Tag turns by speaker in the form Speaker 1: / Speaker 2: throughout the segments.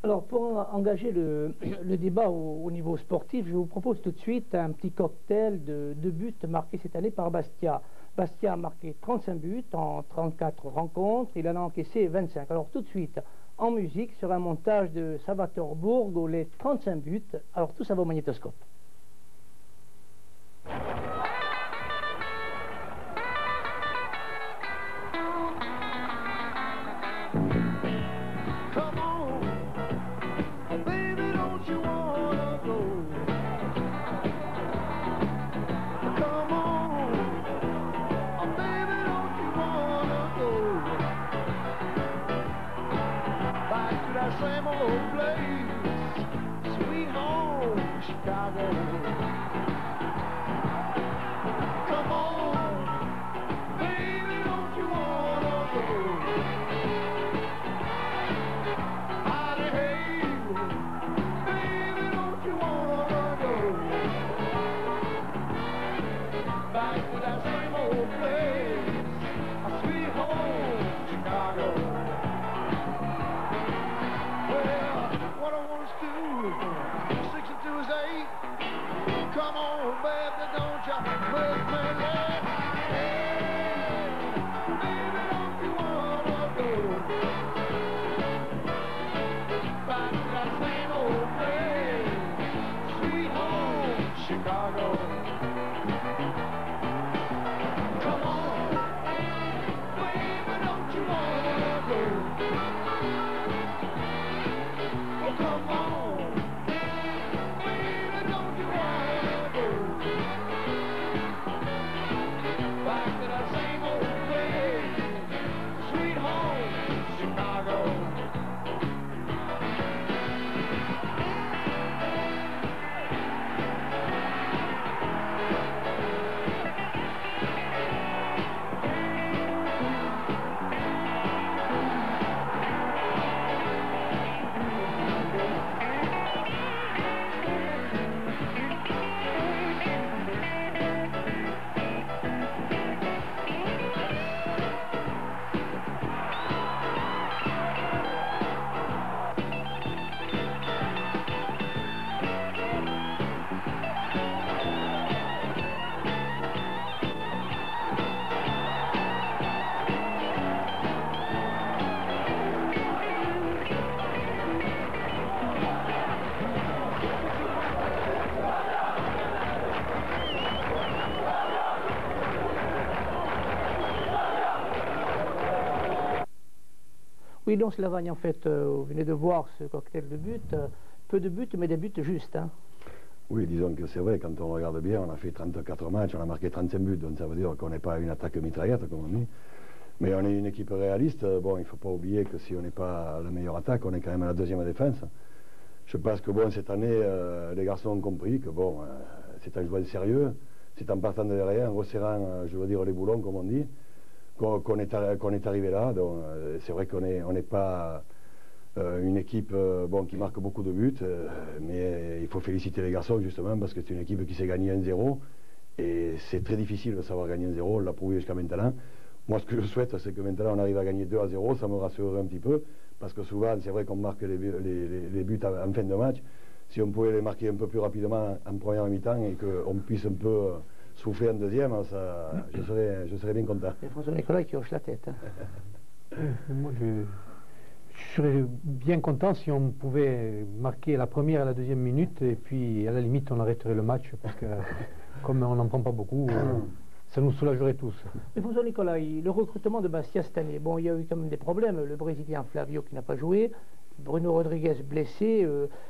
Speaker 1: Alors, pour engager le débat au niveau sportif, je vous propose tout de suite un petit cocktail de deux buts marqués cette année par Bastia. Bastia a marqué 35 buts en 34 rencontres, il en a encaissé 25. Alors, tout de suite, en musique, sur un montage de Salvatore Burgo, les 35 buts. Alors, tout ça va au magnétoscope.
Speaker 2: Same old place, sweet home, Chicago. Come on, baby, don't you wanna go? Howdy, hey, baby, don't you wanna go? Back to that same old place, sweet home, Chicago. What I want us to do, 6 and 2 is 8. Come on, baby, don't you make me laugh. Hey, baby, don't you wanna go back to that same old place, sweet home, Chicago. Come on, baby, don't you wanna go? Come on, baby, don't you wanna go back to that same old place, sweet home, Chicago.
Speaker 1: Oui, donc Slavagne, en fait, vous venez de voir ce cocktail de buts, peu de buts, mais des buts justes. Hein.
Speaker 3: Oui, disons que c'est vrai, quand on regarde bien, on a fait 34 matchs, on a marqué 35 buts, donc ça veut dire qu'on n'est pas une attaque mitraillette, comme on dit. Mais on est une équipe réaliste. Bon, il ne faut pas oublier que si on n'est pas la meilleure attaque, on est quand même à la deuxième défense. Je pense que bon, cette année, les garçons ont compris que bon, c'est en jouant sérieux, c'est en partant de derrière, en resserrant, je veux dire, les boulons, comme on dit, qu'on est arrivé là. Donc c'est vrai qu'on n'est pas une équipe bon, qui marque beaucoup de buts, mais il faut féliciter les garçons justement parce que c'est une équipe qui s'est gagnée 1-0 et c'est très difficile de savoir gagner 1-0, on l'a prouvé jusqu'à maintenant. Moi ce que je souhaite c'est que maintenant on arrive à gagner 2-0, ça me rassurerait un petit peu parce que souvent c'est vrai qu'on marque les buts en fin de match. Si on pouvait les marquer un peu plus rapidement en première mi-temps et qu'on puisse un peu souffler en deuxième, ça, je serais bien content.
Speaker 1: C'est François Nicolas qui hoche la tête. Hein.
Speaker 4: Moi, je serais bien content si on pouvait marquer la première et la deuxième minute et puis à la limite on arrêterait le match parce que comme on n'en prend pas beaucoup, ça nous soulagerait tous.
Speaker 1: Mais François Nicolas, le recrutement de Bastia cette année, bon, il y a eu quand même des problèmes. Le Brésilien Flavio qui n'a pas joué, Bruno Rodriguez blessé.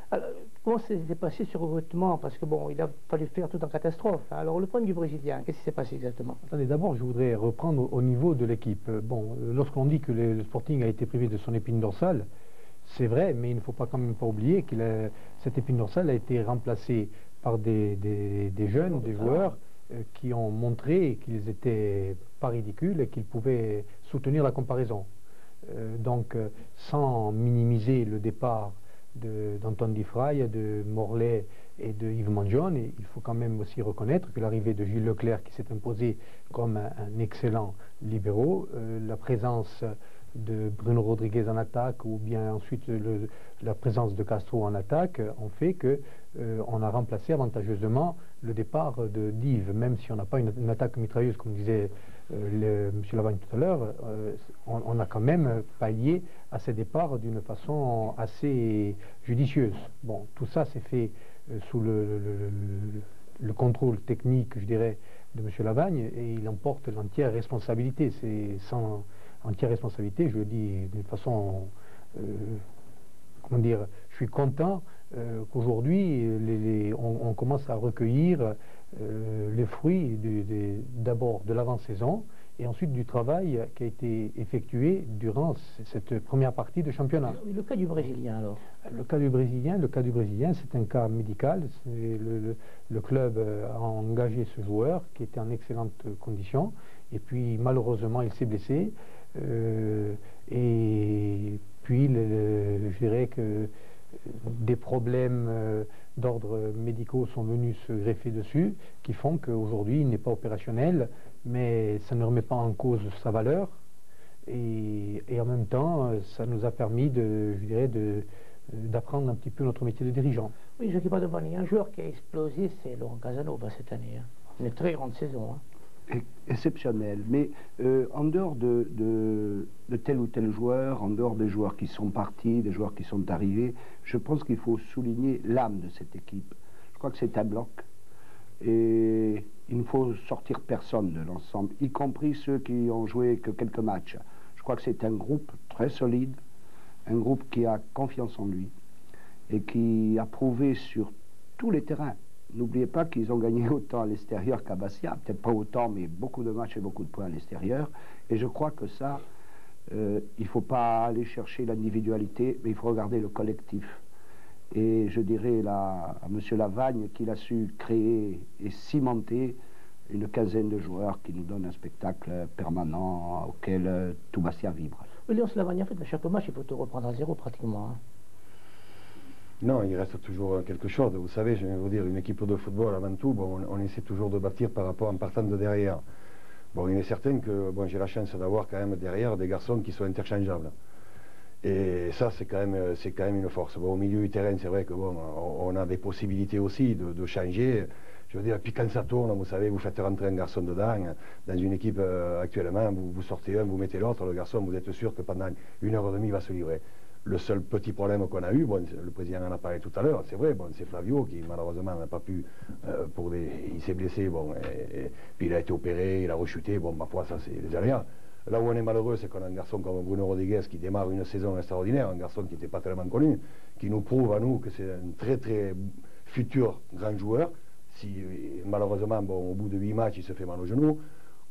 Speaker 1: Alors, comment s'est passé ce recrutement? Parce que bon, il a fallu faire tout en catastrophe. Alors le problème du Brésilien, qu'est-ce qui s'est passé exactement?
Speaker 4: Attendez, d'abord je voudrais reprendre au niveau de l'équipe. Bon, lorsqu'on dit que le Sporting a été privé de son épine dorsale, c'est vrai, mais il ne faut pas quand même pas oublier que cette épine dorsale a été remplacée par des jeunes, des joueurs qui ont montré qu'ils n'étaient pas ridicules et qu'ils pouvaient soutenir la comparaison. Donc, sans minimiser le départ d'Antoine Di Fraia, de Morlaix et de Yves Mangione, il faut quand même aussi reconnaître que l'arrivée de Gilles Leclerc qui s'est imposé comme un excellent libéro, la présence de Bruno Rodriguez en attaque ou bien ensuite la présence de Castro en attaque ont fait que on a remplacé avantageusement le départ de Dive, même si on n'a pas une attaque mitrailleuse comme disait M. Lavagne tout à l'heure, on a quand même pallié à ces départs d'une façon assez judicieuse. Bon, tout ça s'est fait sous le contrôle technique, je dirais, de M. Lavagne, et il emporte l'entière responsabilité. C'est sans entière responsabilité, je le dis d'une façon, comment dire, je suis content qu'aujourd'hui on commence à recueillir les fruits d'abord de l'avant-saison et ensuite du travail qui a été effectué durant cette première partie de championnat.
Speaker 1: Le cas du Brésilien alors?
Speaker 4: Le cas du Brésilien, c'est un cas médical. Le club a engagé ce joueur qui était en excellentes conditions et puis malheureusement il s'est blessé et puis je dirais que des problèmes d'ordre médicaux sont venus se greffer dessus, qui font qu'aujourd'hui il n'est pas opérationnel, mais ça ne remet pas en cause sa valeur, et en même temps ça nous a permis d'apprendre un petit peu notre métier de dirigeant.
Speaker 1: Oui, je ne dis pas de vanner. Un joueur qui a explosé, c'est Laurent Casanova cette année. Hein. Une très grande saison. Hein.
Speaker 5: Exceptionnel, mais en dehors de tel ou tel joueur, en dehors des joueurs qui sont partis, des joueurs qui sont arrivés, je pense qu'il faut souligner l'âme de cette équipe. Je crois que c'est un bloc et il ne faut sortir personne de l'ensemble, y compris ceux qui ont joué que quelques matchs. Je crois que c'est un groupe très solide, un groupe qui a confiance en lui et qui a prouvé sur tous les terrains. N'oubliez pas qu'ils ont gagné autant à l'extérieur qu'à Bastia, peut-être pas autant, mais beaucoup de matchs et beaucoup de points à l'extérieur. Et je crois que ça, il ne faut pas aller chercher l'individualité, mais il faut regarder le collectif. Et je dirais à M. Lavagne qu'il a su créer et cimenter une quinzaine de joueurs qui nous donnent un spectacle permanent auquel tout Bastia vibre.
Speaker 1: Léonce Lavagne, en fait, à chaque match, il faut te reprendre à zéro pratiquement. Hein.
Speaker 3: Non, il reste toujours quelque chose. Vous savez, je vais vous dire, une équipe de football, avant tout, bon, on essaie toujours de bâtir par rapport en partant de derrière. Bon, il est certain que bon, j'ai la chance d'avoir quand même derrière des garçons qui sont interchangeables. Et ça, c'est quand même une force. Bon, au milieu du terrain, c'est vrai que bon, on a des possibilités aussi de changer. Je veux dire, puis quand ça tourne, vous savez, vous faites rentrer un garçon dedans. Dans une équipe actuellement, vous sortez un, vous mettez l'autre, le garçon, vous êtes sûr que pendant 1h30, il va se livrer. Le seul petit problème qu'on a eu, bon, le président en a parlé tout à l'heure, c'est vrai, bon, c'est Flavio qui malheureusement n'a pas pu, il s'est blessé, bon, et puis il a été opéré, il a rechuté, bon, ma foi, ça c'est des aléas. Là où on est malheureux, c'est qu'on a un garçon comme Bruno Rodriguez qui démarre une saison extraordinaire, un garçon qui n'était pas tellement connu, qui nous prouve à nous que c'est un très très futur grand joueur. Si malheureusement, bon, au bout de 8 matchs, il se fait mal au genou,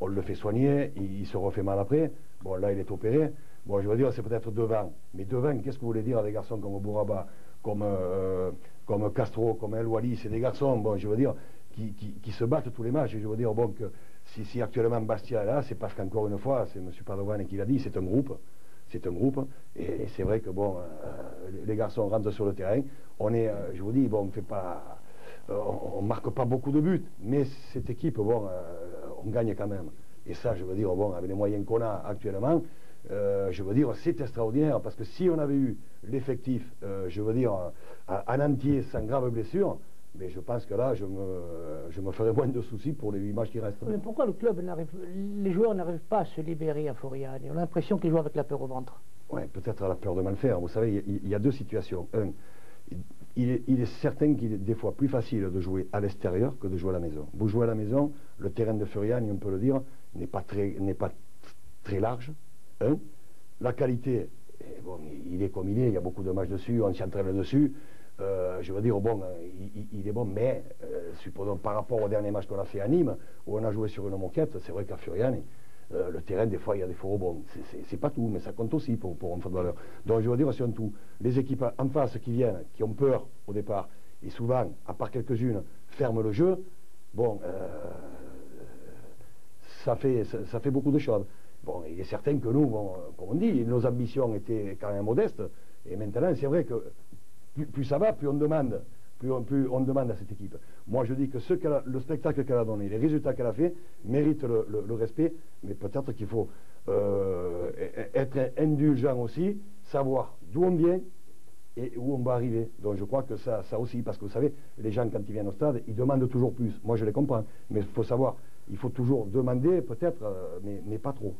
Speaker 3: on le fait soigner, il se refait mal après, bon là il est opéré. Bon, je veux dire, c'est peut-être devant. Mais devant, qu'est-ce que vous voulez dire à des garçons comme Bouraba, comme Castro, comme El Wali? C'est des garçons, bon, je veux dire, qui se battent tous les matchs. Et je veux dire, bon, que si actuellement Bastia est là, c'est parce qu'encore une fois, c'est M. Padovan qui l'a dit, c'est un groupe. C'est un groupe. Et c'est vrai que, bon, les garçons rentrent sur le terrain. On est, je vous dis, bon, on fait pas... on marque pas beaucoup de buts. Mais cette équipe, bon, on gagne quand même. Et ça, je veux dire, bon, avec les moyens qu'on a actuellement... je veux dire, c'est extraordinaire, parce que si on avait eu l'effectif, je veux dire, en entier, sans grave blessure, mais je pense que là, je me ferais moins de soucis pour les 8 matchs qui restent.
Speaker 1: Mais pourquoi les joueurs n'arrivent pas à se libérer à Foriani? On a l'impression qu'ils jouent avec la peur au ventre.
Speaker 3: Oui, peut-être la peur de mal faire. Vous savez, il y a deux situations. Un, il est certain qu'il est des fois plus facile de jouer à l'extérieur que de jouer à la maison. Vous jouez à la maison, le terrain de Foriani, on peut le dire, n'est pas très large. La qualité, bon, il est comme il est, il y a beaucoup de matchs dessus, on s'y entraîne dessus. Je veux dire, bon, il est bon, mais supposons par rapport au dernier match qu'on a fait à Nîmes, où on a joué sur une moquette, c'est vrai qu'à Furiani, le terrain, des fois, il y a des faux rebonds. C'est pas tout, mais ça compte aussi pour un footballeur. Donc, je veux dire, si on tout, les équipes en face qui viennent, qui ont peur au départ, et souvent, à part quelques-unes, ferment le jeu, bon, ça fait beaucoup de choses. Bon, il est certain que nous, bon, comme on dit, nos ambitions étaient quand même modestes. Et maintenant, c'est vrai que plus ça va, plus on demande. Plus on demande à cette équipe. Moi, je dis que le spectacle qu'elle a donné, les résultats qu'elle a fait, méritent le respect. Mais peut-être qu'il faut être indulgent aussi, savoir d'où on vient et où on va arriver. Donc je crois que ça aussi, parce que vous savez, les gens quand ils viennent au stade, ils demandent toujours plus. Moi je les comprends, mais il faut savoir, il faut toujours demander peut-être, mais pas trop.